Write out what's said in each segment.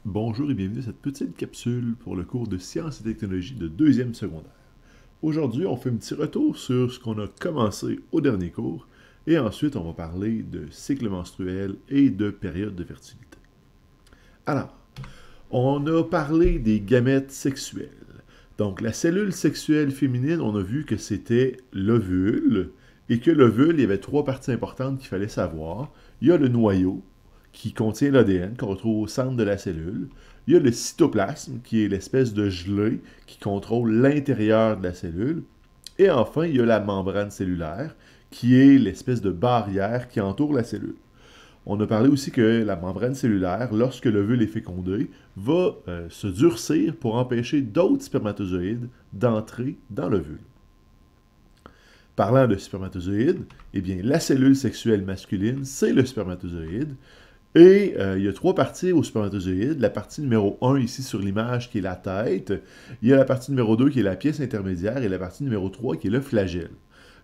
Bonjour et bienvenue à cette petite capsule pour le cours de sciences et technologies de deuxième secondaire. Aujourd'hui, on fait un petit retour sur ce qu'on a commencé au dernier cours et ensuite on va parler de cycle menstruel et de période de fertilité. Alors, on a parlé des gamètes sexuels. Donc, la cellule sexuelle féminine, on a vu que c'était l'ovule et que l'ovule, il y avait trois parties importantes qu'il fallait savoir. Il y a le noyau, qui contient l'ADN qu'on retrouve au centre de la cellule. Il y a le cytoplasme, qui est l'espèce de gelée qui contrôle l'intérieur de la cellule. Et enfin, il y a la membrane cellulaire, qui est l'espèce de barrière qui entoure la cellule. On a parlé aussi que la membrane cellulaire, lorsque l'ovule est fécondé, va se durcir pour empêcher d'autres spermatozoïdes d'entrer dans l'ovule. Parlant de spermatozoïdes, eh bien, la cellule sexuelle masculine, c'est le spermatozoïde. Et il y a trois parties au spermatozoïde. La partie numéro 1 ici sur l'image qui est la tête. Il y a la partie numéro 2 qui est la pièce intermédiaire et la partie numéro 3 qui est le flagelle.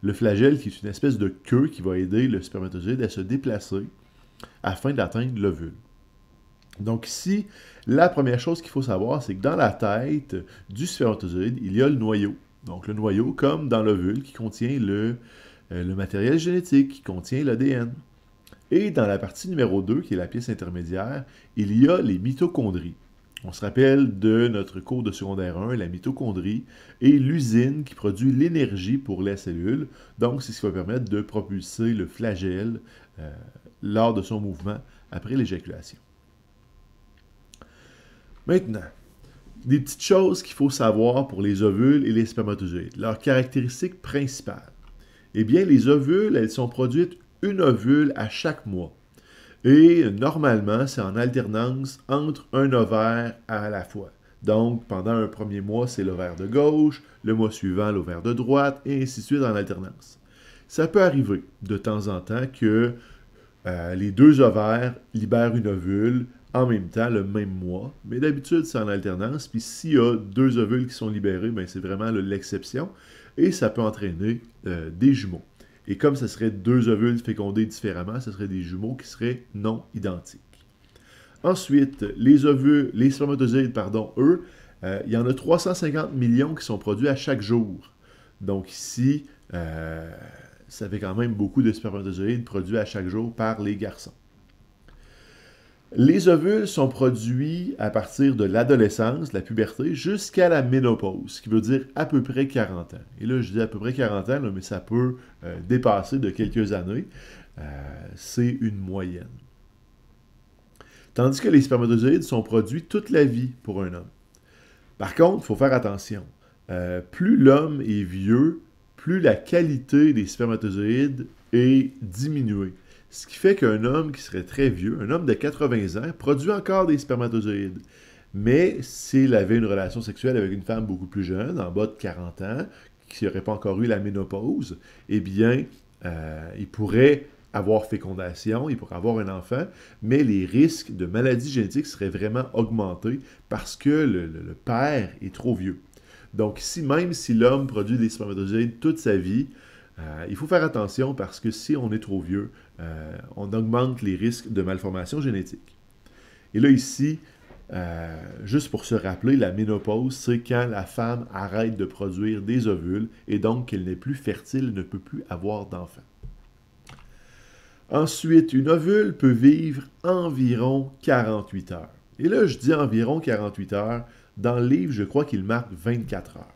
Le flagelle qui est une espèce de queue qui va aider le spermatozoïde à se déplacer afin d'atteindre l'ovule. Donc ici, la première chose qu'il faut savoir, c'est que dans la tête du spermatozoïde, il y a le noyau. Donc le noyau, comme dans l'ovule, qui contient le matériel génétique, qui contient l'ADN. Et dans la partie numéro 2, qui est la pièce intermédiaire, il y a les mitochondries. On se rappelle de notre cours de secondaire 1, la mitochondrie est l'usine qui produit l'énergie pour les cellules. Donc, c'est ce qui va permettre de propulser le flagelle lors de son mouvement après l'éjaculation. Maintenant, des petites choses qu'il faut savoir pour les ovules et les spermatozoïdes. Leurs caractéristiques principales. Eh bien, les ovules, elles sont produites une ovule à chaque mois. Et normalement, c'est en alternance entre un ovaire à la fois. Donc, pendant un premier mois, c'est l'ovaire de gauche, le mois suivant, l'ovaire de droite, et ainsi de suite en alternance. Ça peut arriver de temps en temps que les deux ovaires libèrent une ovule en même temps, le même mois, mais d'habitude, c'est en alternance. Puis s'il y a deux ovules qui sont libérés, ben, c'est vraiment l'exception, et ça peut entraîner des jumeaux. Et comme ce serait deux ovules fécondés différemment, ce serait des jumeaux qui seraient non identiques. Ensuite, les spermatozoïdes, pardon, eux, il y en a 350 millions qui sont produits à chaque jour. Donc ici, ça fait quand même beaucoup de spermatozoïdes produits à chaque jour par les garçons. Les ovules sont produits à partir de l'adolescence, de la puberté, jusqu'à la ménopause, ce qui veut dire à peu près 40 ans. Et là, je dis à peu près 40 ans, là, mais ça peut dépasser de quelques années. C'est une moyenne. Tandis que les spermatozoïdes sont produits toute la vie pour un homme. Par contre, il faut faire attention. Plus l'homme est vieux, plus la qualité des spermatozoïdes est diminuée. Ce qui fait qu'un homme qui serait très vieux, un homme de 80 ans, produit encore des spermatozoïdes. Mais s'il avait une relation sexuelle avec une femme beaucoup plus jeune, en bas de 40 ans, qui n'aurait pas encore eu la ménopause, eh bien, il pourrait avoir fécondation, il pourrait avoir un enfant, mais les risques de maladies génétiques seraient vraiment augmentés parce que le père est trop vieux. Donc ici, même si l'homme produit des spermatozoïdes toute sa vie, il faut faire attention parce que si on est trop vieux, on augmente les risques de malformation génétique. Et là, ici, juste pour se rappeler, la ménopause, c'est quand la femme arrête de produire des ovules et donc qu'elle n'est plus fertile, ne peut plus avoir d'enfants. Ensuite, une ovule peut vivre environ 48 heures. Et là, je dis environ 48 heures. Dans le livre, je crois qu'il marque 24 heures.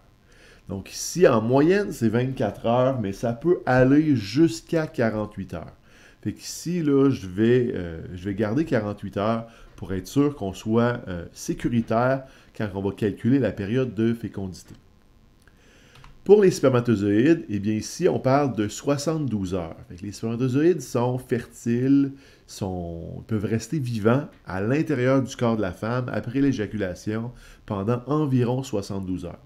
Donc ici, en moyenne, c'est 24 heures, mais ça peut aller jusqu'à 48 heures. Fait qu'ici, là, je vais garder 48 heures pour être sûr qu'on soit sécuritaire quand on va calculer la période de fécondité. Pour les spermatozoïdes, eh bien ici, on parle de 72 heures. Fait que les spermatozoïdes sont fertiles, peuvent rester vivants à l'intérieur du corps de la femme après l'éjaculation pendant environ 72 heures.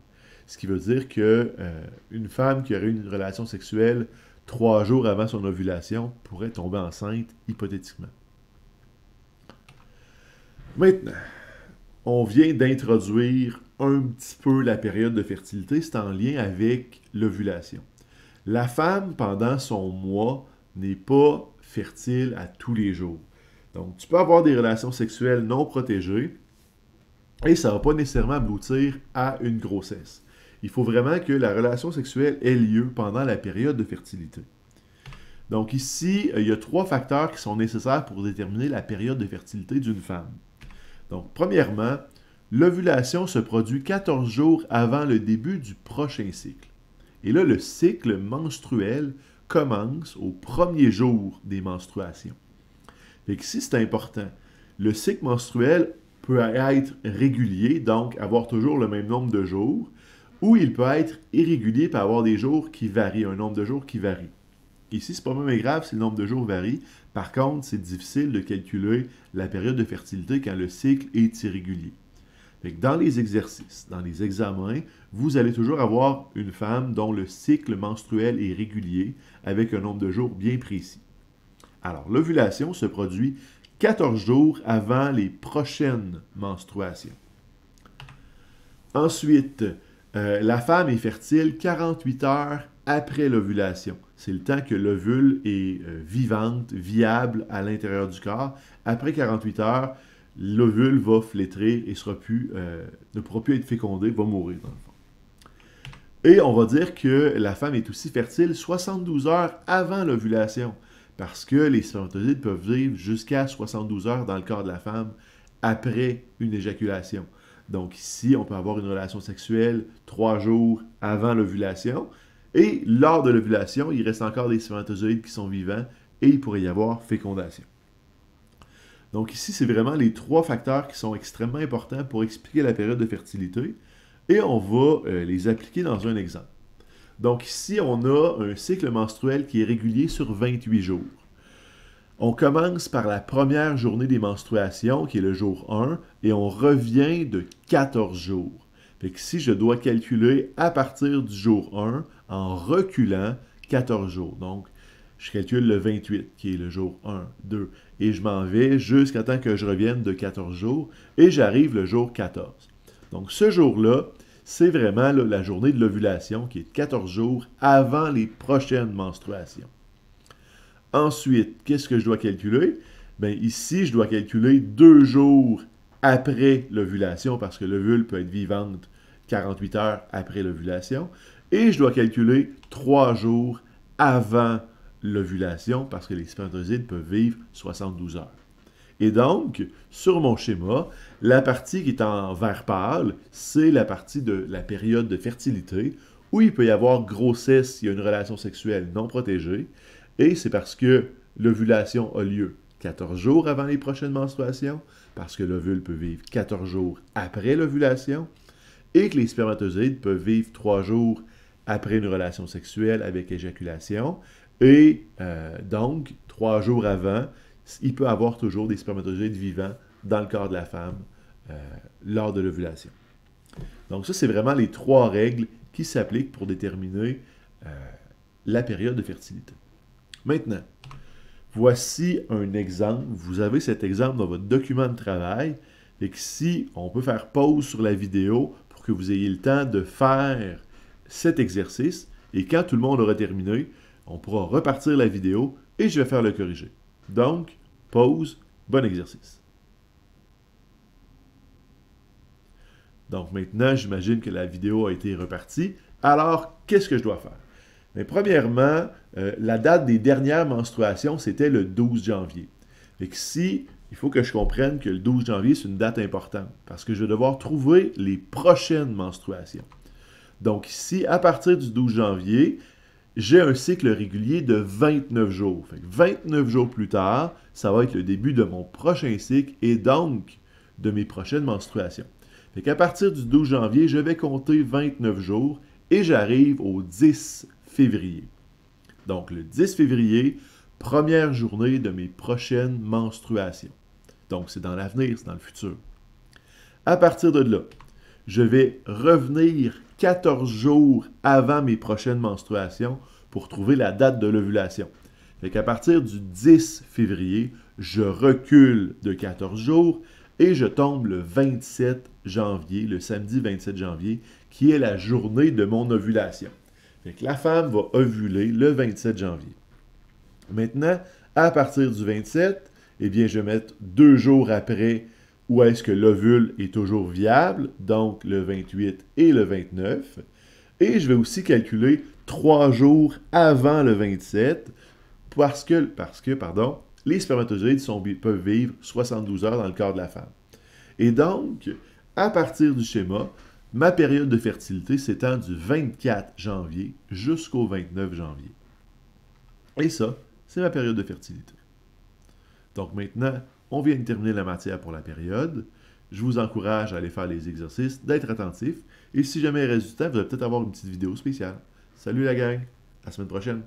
Ce qui veut dire qu'une femme qui aurait eu une relation sexuelle 3 jours avant son ovulation pourrait tomber enceinte hypothétiquement. Maintenant, on vient d'introduire un petit peu la période de fertilité, c'est en lien avec l'ovulation. La femme, pendant son mois, n'est pas fertile à tous les jours. Donc, tu peux avoir des relations sexuelles non protégées, et ça ne va pas nécessairement aboutir à une grossesse. Il faut vraiment que la relation sexuelle ait lieu pendant la période de fertilité. Donc ici, il y a 3 facteurs qui sont nécessaires pour déterminer la période de fertilité d'une femme. Donc, premièrement, l'ovulation se produit 14 jours avant le début du prochain cycle. Et là, le cycle menstruel commence au premier jour des menstruations. Fait que ici, c'est important. Le cycle menstruel peut être régulier, donc avoir toujours le même nombre de jours, ou il peut être irrégulier, peut avoir des jours qui varient, un nombre de jours qui varie. Ici, c'est pas même grave si le nombre de jours varie. Par contre, c'est difficile de calculer la période de fertilité quand le cycle est irrégulier. Fait que dans les exercices, dans les examens, vous allez toujours avoir une femme dont le cycle menstruel est régulier avec un nombre de jours bien précis. Alors, l'ovulation se produit 14 jours avant les prochaines menstruations. Ensuite, la femme est fertile 48 heures après l'ovulation. C'est le temps que l'ovule est vivante, viable à l'intérieur du corps. Après 48 heures, l'ovule va flétrir et ne pourra plus être fécondé, va mourir dans le fond. Et on va dire que la femme est aussi fertile 72 heures avant l'ovulation, parce que les spermatozoïdes peuvent vivre jusqu'à 72 heures dans le corps de la femme après une éjaculation. Donc ici, on peut avoir une relation sexuelle 3 jours avant l'ovulation, et lors de l'ovulation, il reste encore des spermatozoïdes qui sont vivants, et il pourrait y avoir fécondation. Donc ici, c'est vraiment les 3 facteurs qui sont extrêmement importants pour expliquer la période de fertilité, et on va les appliquer dans un exemple. Donc ici, on a un cycle menstruel qui est régulier sur 28 jours. On commence par la première journée des menstruations, qui est le jour 1, et on revient de 14 jours. Fait que ici, je dois calculer à partir du jour 1 en reculant 14 jours. Donc, je calcule le 28, qui est le jour 1, 2, et je m'en vais jusqu'à temps que je revienne de 14 jours, et j'arrive le jour 14. Donc, ce jour-là, c'est vraiment là, la journée de l'ovulation, qui est 14 jours avant les prochaines menstruations. Ensuite, qu'est-ce que je dois calculer? Bien, ici, je dois calculer 2 jours après l'ovulation, parce que l'ovule peut être vivante 48 heures après l'ovulation. Et je dois calculer 3 jours avant l'ovulation, parce que les spermatozoïdes peuvent vivre 72 heures. Et donc, sur mon schéma, la partie qui est en vert pâle, c'est la partie de la période de fertilité, où il peut y avoir grossesse s'il y a une relation sexuelle non protégée, et c'est parce que l'ovulation a lieu 14 jours avant les prochaines menstruations, parce que l'ovule peut vivre 14 jours après l'ovulation, et que les spermatozoïdes peuvent vivre 3 jours après une relation sexuelle avec éjaculation, et donc 3 jours avant, il peut y avoir toujours des spermatozoïdes vivants dans le corps de la femme lors de l'ovulation. Donc ça, c'est vraiment les 3 règles qui s'appliquent pour déterminer la période de fertilité. Maintenant, voici un exemple. Vous avez cet exemple dans votre document de travail. Et ici, on peut faire pause sur la vidéo pour que vous ayez le temps de faire cet exercice. Et quand tout le monde aura terminé, on pourra repartir la vidéo et je vais faire le corriger. Donc, pause, bon exercice. Donc maintenant, j'imagine que la vidéo a été repartie. Alors, qu'est-ce que je dois faire? Mais premièrement, la date des dernières menstruations, c'était le 12 janvier. Fait que ici, il faut que je comprenne que le 12 janvier, c'est une date importante, parce que je vais devoir trouver les prochaines menstruations. Donc ici, à partir du 12 janvier, j'ai un cycle régulier de 29 jours. Fait que 29 jours plus tard, ça va être le début de mon prochain cycle et donc de mes prochaines menstruations. Fait qu'à partir du 12 janvier, je vais compter 29 jours et j'arrive au 10 février. Donc, le 10 février, première journée de mes prochaines menstruations. Donc, c'est dans l'avenir, c'est dans le futur. À partir de là, je vais revenir 14 jours avant mes prochaines menstruations pour trouver la date de l'ovulation. Fait qu'à partir du 10 février, je recule de 14 jours et je tombe le 27 janvier, le samedi 27 janvier, qui est la journée de mon ovulation. Fait que la femme va ovuler le 27 janvier. Maintenant, à partir du 27, eh bien, je vais mettre 2 jours après où est-ce que l'ovule est toujours viable, donc le 28 et le 29. Et je vais aussi calculer 3 jours avant le 27 parce que les spermatozoïdes peuvent vivre 72 heures dans le corps de la femme. Et donc, à partir du schéma, ma période de fertilité s'étend du 24 janvier jusqu'au 29 janvier. Et ça, c'est ma période de fertilité. Donc maintenant, on vient de terminer la matière pour la période. Je vous encourage à aller faire les exercices, d'être attentif. Et si jamais il reste du temps, vous allez peut-être avoir une petite vidéo spéciale. Salut la gang, à la semaine prochaine.